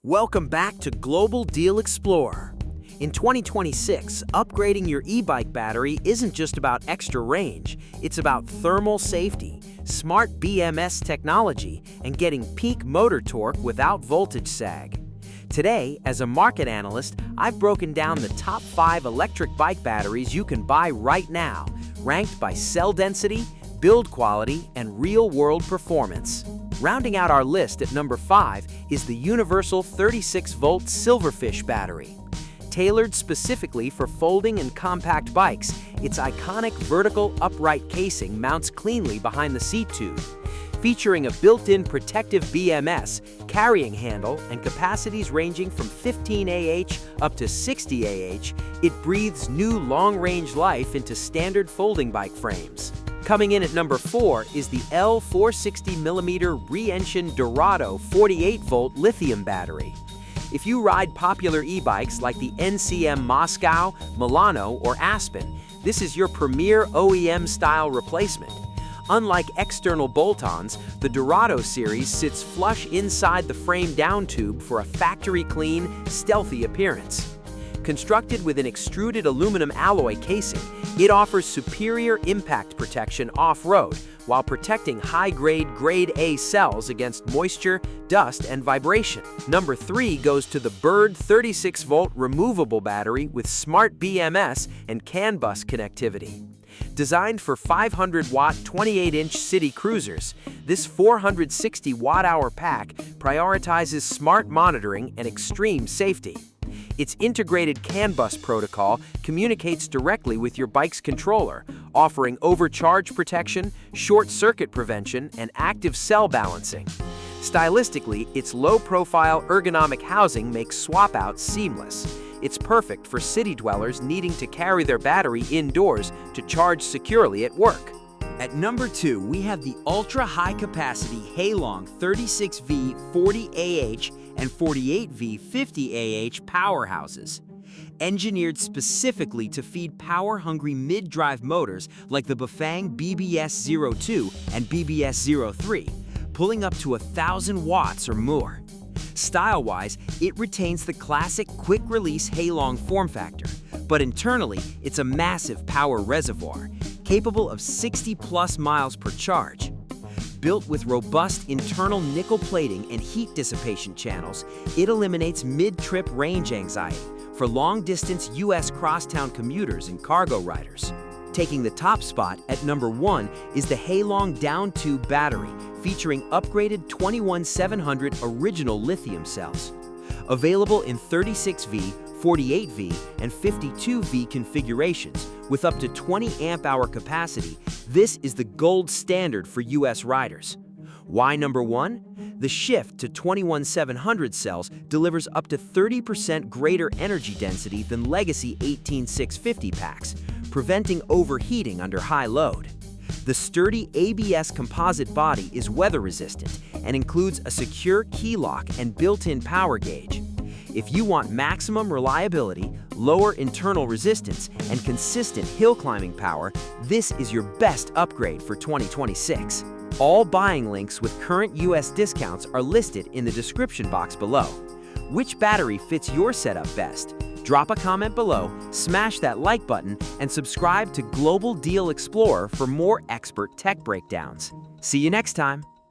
Welcome back to Global Deal Explorer. In 2026, upgrading your e-bike battery isn't just about extra range, it's about thermal safety, smart BMS technology, and getting peak motor torque without voltage sag. Today, as a market analyst, I've broken down the top 5 electric bike batteries you can buy right now, ranked by cell density, build quality, and real-world performance. Rounding out our list at number 5 is the Universal 36-volt Silverfish battery. Tailored specifically for folding and compact bikes, its iconic vertical upright casing mounts cleanly behind the seat tube. Featuring a built-in protective BMS, carrying handle, and capacities ranging from 15 Ah up to 60 Ah, it breathes new long-range life into standard folding bike frames. Coming in at number 4 is the L460mm Reention Dorado 48-volt lithium battery. If you ride popular e-bikes like the NCM Moscow, Milano, or Aspen, this is your premier OEM-style replacement. Unlike external bolt-ons, the Dorado series sits flush inside the frame Downtube for a factory-clean, stealthy appearance. Constructed with an extruded aluminum alloy casing, it offers superior impact protection off-road while protecting high-grade Grade A cells against moisture, dust, and vibration. Number 3 goes to the Bird 36-volt removable battery with smart BMS and CAN bus connectivity. Designed for 500-watt 28-inch city cruisers, this 460 watt-hour pack prioritizes smart monitoring and extreme safety. Its integrated CAN bus protocol communicates directly with your bike's controller, offering overcharge protection, short-circuit prevention, and active cell balancing. Stylistically, its low-profile ergonomic housing makes swap-outs seamless. It's perfect for city dwellers needing to carry their battery indoors to charge securely at work. At number 2, we have the ultra-high-capacity Hailong 36V 40Ah and 48V 50Ah powerhouses. Engineered specifically to feed power-hungry mid-drive motors like the Bafang BBS02 and BBS03, pulling up to 1,000 watts or more. Style-wise, it retains the classic quick-release Hailong form factor, but internally, it's a massive power reservoir, capable of 60+ miles per charge. Built with robust internal nickel plating and heat dissipation channels, it eliminates mid-trip range anxiety for long-distance U.S. crosstown commuters and cargo riders. Taking the top spot at number 1 is the Hailong Downtube battery, featuring upgraded 21700 original lithium cells. Available in 36V, 48V, and 52V configurations with up to 20 amp-hour capacity, this is the gold standard for US riders. Why number 1? The shift to 21700 cells delivers up to 30% greater energy density than legacy 18650 packs, preventing overheating under high load. The sturdy ABS composite body is weather-resistant and includes a secure key lock and built-in power gauge. If you want maximum reliability, lower internal resistance, and consistent hill climbing power, this is your best upgrade for 2026. All buying links with current US discounts are listed in the description box below. Which battery fits your setup best? Drop a comment below, smash that like button, and subscribe to Global Deal Explorer for more expert tech breakdowns. See you next time!